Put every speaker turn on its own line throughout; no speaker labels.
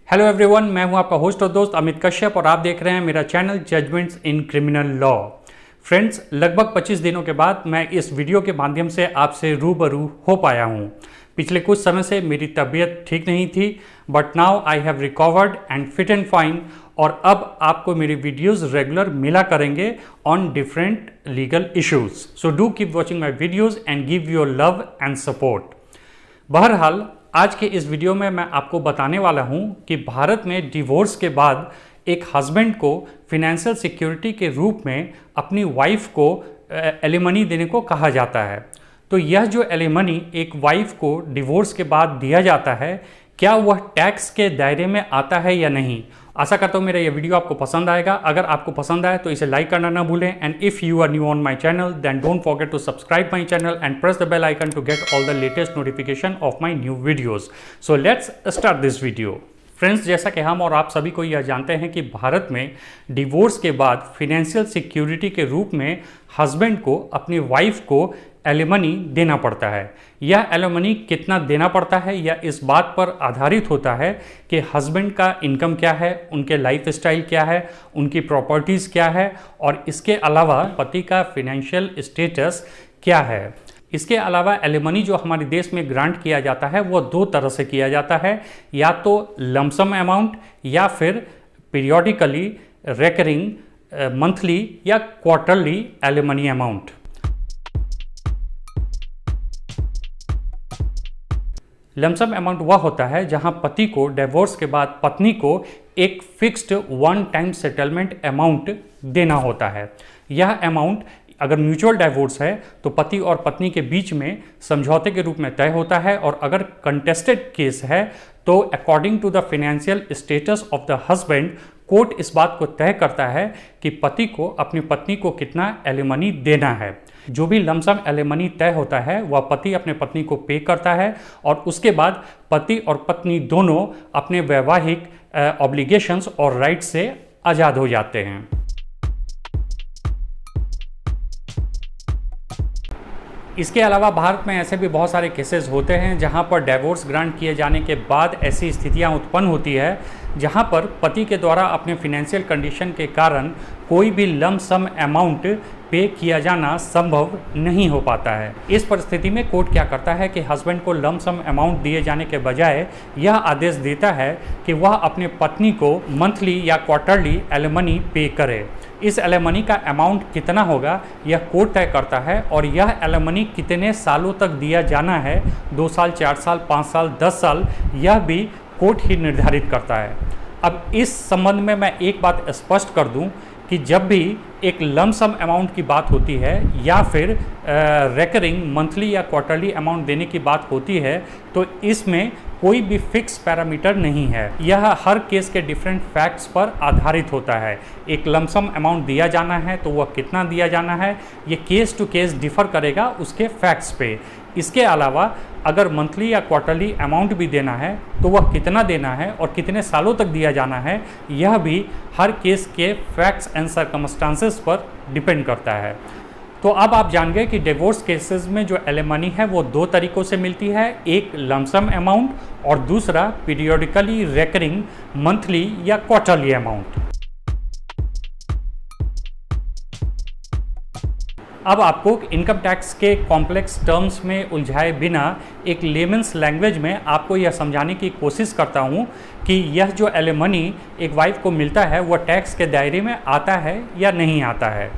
Hello everyone, मैं हूं आपका होस्ट और दोस्त अमित कश्यप और आप देख रहे हैं मेरा channel judgements in criminal law. Friends, लगभग 25 दिनों के बाद मैं इस वीडियो के माध्यम से आपसे रूबरू हो पाया हूं। पिछले कुछ समय से मेरी तबीयत ठीक नहीं थी, but now I have recovered and fit and fine और अब आपको मेरी वीडियोस रेगुलर मिला करेंगे on different legal issues. So do keep watching my videos and give your love and support. बहरहाल, आज के इस वीडियो में मैं आपको बताने वाला हूं कि भारत में डिवोर्स के बाद एक हस्बैंड को फिनेंशियल सिक्योरिटी के रूप में अपनी वाइफ को एलिमनी देने को कहा जाता है। तो यह जो एलिमनी एक वाइफ को डिवोर्स के बाद दिया जाता है, क्या वह टैक्स के दायरे में आता है या नहीं। आशा करता हूँ मेरा ये वीडियो आपको पसंद आएगा। अगर आपको पसंद आए तो इसे लाइक करना ना भूलें, and if you are new on my channel then don't forget to subscribe my channel and press the bell icon to get all the latest notification of my new videos. So let's start this video. Friends, जैसा कि हम और आप सभी को यह जानते हैं कि भारत में डिवोर्स के बाद फिनेंशियल सिक्योरिटी के रूप में हस्बैंड को अपनी वाइफ को एलिमनी देना पड़ता है। यह एलिमनी कितना देना पड़ता है यह इस बात पर आधारित होता है कि हस्बैंड का इनकम क्या है, उनके लाइफ स्टाइल क्या है, उनकी प्रॉपर्टीज़ क्या है और इसके अलावा पति का फिनेंशियल स्टेटस क्या है। इसके अलावा एलिमनी जो हमारे देश में ग्रांट किया जाता है वो दो तरह से किया जाता है, या तो लमसम अमाउंट या फिर पीरियोडिकली रेकरिंग मंथली या quarterly alimony amount. Lump sum amount वह होता है जहां पति को डिवोर्स के बाद पत्नी को एक fixed one time settlement amount देना होता है। यह अमाउंट अगर म्यूचुअल डिवोर्स है तो पति और पत्नी के बीच में समझौते के रूप में तय होता है, और अगर कंटेस्टेड केस है तो according to the financial status of the husband court इस बात को तय करता है कि पति को अपनी पत्नी को कितना एलिमनी देना है। जो भी लमसम एलिमनी तय होता है वह पति अपने पत्नी को पे करता है, और उसके बाद पति और पत्नी दोनों अपने वैवाहिक ऑब्लिगेशंस और राइट्स से आज़ाद हो जाते हैं। इसके अलावा भारत में ऐसे भी बहुत सारे केसेस होते हैं जहां पर डिवोर्स ग्रांट किए जाने के बाद ऐसी स्थितियां उत्पन्न होती है जहां पर पति के द्वारा अपने फिनेंशियल कंडीशन के कारण कोई भी लम सम अमाउंट पे किया जाना संभव नहीं हो पाता है। इस परिस्थिति में कोर्ट क्या करता है कि हस्बैंड को लम सम अमाउंट दिए जाने के बजाय यह आदेश देता है कि वह अपने पत्नी को मंथली या क्वार्टरली एलिमनी पे करे। इस एलिमनी का अमाउंट कितना होगा यह कोर्ट तय करता है, और यह एलिमनी कितने सालों तक दिया जाना है, 2 साल, 4 साल, 5 साल, 10 साल, यह भी कोर्ट ही निर्धारित करता है। अब इस संबंध में मैं एक बात स्पष्ट कर दूं कि जब भी एक लमसम अमाउंट की बात होती है या फिर रेकरिंग मंथली या क्वार्टरली अमाउंट देने की बात होती है तो इसमें कोई भी फिक्स पैरामीटर नहीं है। यह हर केस के डिफरेंट फैक्ट्स पर आधारित होता है। एक लमसम अमाउंट दिया जाना है तो वह कितना दिया जाना है ये केस टू केस डिफर करेगा उसके फैक्ट्स पे। इसके अलावा अगर मंथली या क्वार्टरली अमाउंट भी देना है तो वह कितना देना है और कितने सालों तक दिया जाना है यह भी हर केस के फैक्ट्स एंड सर्कमस्टांसेस पर डिपेंड करता है। तो अब आप जान गए कि डिवोर्स केसेस में जो एलिमनी है वो दो तरीक़ों से मिलती है, एक लमसम अमाउंट और दूसरा पीरियोडिकली रेकरिंग मंथली या क्वार्टरली अमाउंट। अब आपको इनकम टैक्स के कॉम्प्लेक्स टर्म्स में उलझाए बिना एक लेमन्स लैंग्वेज में आपको यह समझाने की कोशिश करता हूँ कि यह जो एलिमनी एक वाइफ को मिलता है वह टैक्स के दायरे में आता है या नहीं आता है।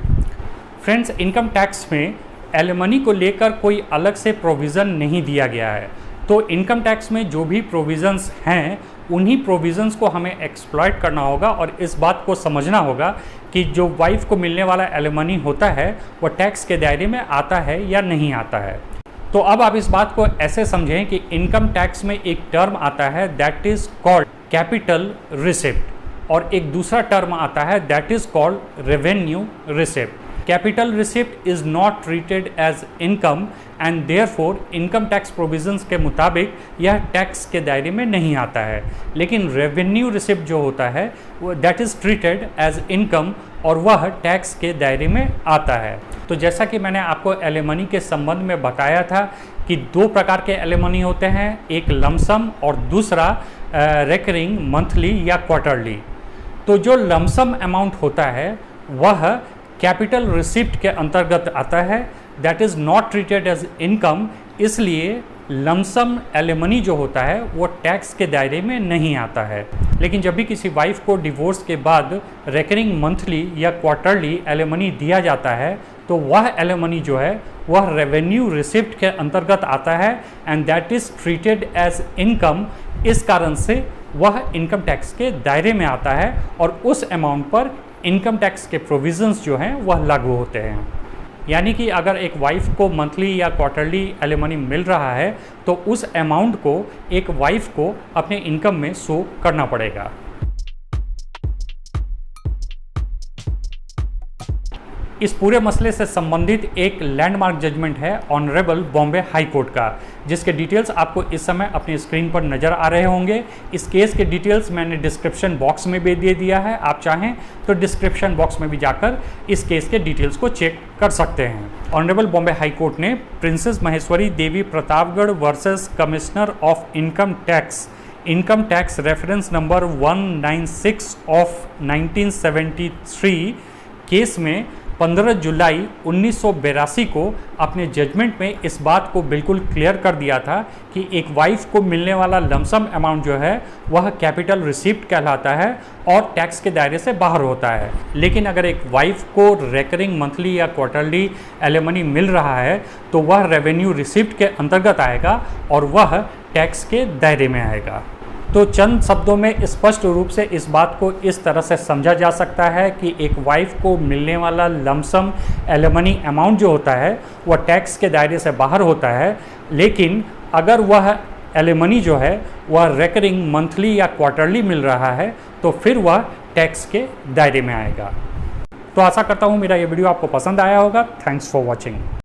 फ्रेंड्स, इनकम टैक्स में एलिमनी को लेकर कोई अलग से प्रोविज़न नहीं दिया गया है, तो इनकम टैक्स में जो भी प्रोविज़न्स हैं उन्हीं प्रोविज़न्स को हमें एक्सप्लॉइट करना होगा और इस बात को समझना होगा कि जो वाइफ को मिलने वाला एलिमनी होता है वह टैक्स के दायरे में आता है या नहीं आता है। तो अब आप इस बात को ऐसे समझें कि इनकम टैक्स में एक टर्म आता है that is called capital receipt, और एक दूसरा टर्म आता है that is called revenue receipt. Capital receipt is not treated as income and therefore income tax provisions के मुताबिक यह टैक्स के दायरे में नहीं आता है। लेकिन रेवेन्यू रिसिप्ट जो होता है वो that is treated as income और वह टैक्स के दायरे में आता है। तो जैसा कि मैंने आपको एलिमनी के संबंध में बताया था कि दो प्रकार के एलिमनी होते हैं, एक लमसम और दूसरा रेकरिंग मंथली या क्वार्टरली। तो जो लमसम अमाउंट होता है वह कैपिटल रिसिप्ट के अंतर्गत आता है, that is not treated as income, इसलिए लमसम एलिमनी जो होता है वो टैक्स के दायरे में नहीं आता है। लेकिन जब भी किसी वाइफ को डिवोर्स के बाद रेकरिंग मंथली या क्वार्टरली एलिमनी दिया जाता है तो वह एलिमनी जो है वह रेवेन्यू रिसिप्ट के अंतर्गत आता है and that is treated as income. इस कारण से वह इनकम टैक्स के दायरे में आता है और उस अमाउंट पर इनकम टैक्स के प्रोविजंस जो हैं वह लागू होते हैं। यानी कि अगर एक वाइफ को मंथली या क्वार्टरली एलिमनी मिल रहा है तो उस अमाउंट को एक वाइफ को अपने इनकम में शो करना पड़ेगा। इस पूरे मसले से संबंधित एक लैंडमार्क जजमेंट है ऑनरेबल बॉम्बे हाई कोर्ट का, जिसके डिटेल्स आपको इस समय अपनी स्क्रीन पर नज़र आ रहे होंगे। इस केस के डिटेल्स मैंने डिस्क्रिप्शन बॉक्स में भी दे दिया है, आप चाहें तो डिस्क्रिप्शन बॉक्स में भी जाकर इस केस के डिटेल्स को चेक कर सकते हैं। ऑनरेबल बॉम्बे हाई कोर्ट ने princess Maheshwari Devi Pratapgarh versus commissioner of income tax reference number 196 of 1973 case में 15 जुलाई 1982 को अपने जजमेंट में इस बात को बिल्कुल क्लियर कर दिया था कि एक वाइफ को मिलने वाला लमसम अमाउंट जो है वह कैपिटल रिसिप्ट कहलाता है और टैक्स के दायरे से बाहर होता है। लेकिन अगर एक वाइफ को रेकरिंग मंथली या क्वार्टरली एलिमनी मिल रहा है तो वह रेवेन्यू रिसिप्ट के अंतर्गत आएगा और वह टैक्स के दायरे में आएगा। तो चंद शब्दों में स्पष्ट रूप से इस बात को इस तरह से समझा जा सकता है कि एक वाइफ को मिलने वाला लमसम एलिमनी अमाउंट जो होता है वह टैक्स के दायरे से बाहर होता है, लेकिन अगर वह एलिमनी जो है वह रेकरिंग मंथली या क्वार्टरली मिल रहा है तो फिर वह टैक्स के दायरे में आएगा। तो आशा करता हूँ मेरा ये वीडियो आपको पसंद आया होगा। Thanks for watching.